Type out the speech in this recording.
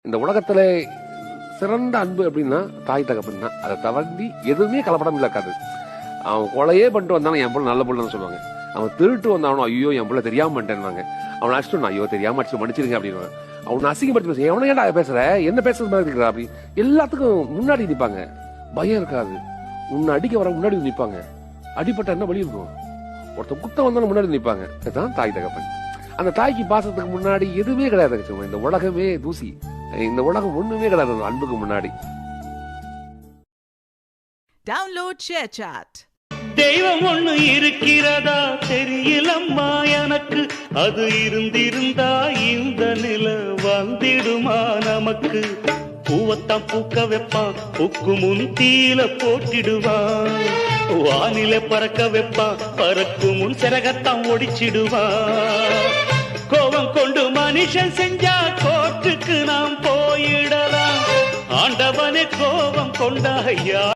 இந்த உலகத்துல சிறந்த அன்பு அப்படின்னா தாய் தகப்பன் தான். அதை தவண்டி எதுவுமே கலப்படம் இருக்காது. அவன் கொலையே பண்ணிட்டு வந்தாலும் என் பிள்ளை நல்ல பிள்ளைன்னு சொல்லுவாங்க. அவன் திருட்டு வந்தாலும் ஐயோ என் பிள்ளை தெரியாம பண்ணிட்டேன்னாங்க. அவன் அடிச்சுட்டு ஐயோ தெரியாம அடிச்சு மன்னிச்சிருங்க அப்படின்னு. அவனை அசிங்கப்படுத்தி பேச எவனை ஏன்டா பேசுற, என்ன பேசுறது மாதிரி இருக்கிறா அப்படி எல்லாத்துக்கும் முன்னாடி நிற்பாங்க. பயம் இருக்காது. உன்னை அடிக்க வர முன்னாடி நிற்பாங்க. அடிப்பட்ட என்ன வழி இருக்கும். ஒருத்தன் குத்தம் வந்தாலும் முன்னாடி நிற்பாங்க. அதுதான் தாய் தகப்பன். அந்த தாய்க்கு பாசத்துக்கு முன்னாடி எதுவுமே கிடையாது. இந்த உலகமே தூசி. இந்த உலகம் ஒண்ணுமே கிடையாது அன்புக்கு முன்னாடி. Download ShareChat. தெய்வம் ஒண்ணு இருக்கிறதா தெரியலம்மா எனக்கு, அது இருந்திருந்தா இந்த நில வந்திடுமா நமக்கு. பூவத்தான் பூக்க வைப்பான், பூக்கு முன் தீல போட்டிடுவான். வானில பறக்க வைப்பான், பறக்கும் முன் சிறகத்தான் ஒடிச்சிடுவான். கோபம் கொண்டு மனுஷன் செஞ்சா கோட்டுக்கு நாம் போயிடலாம். ஆண்டவனே கோபம் கொண்டா ஐயா.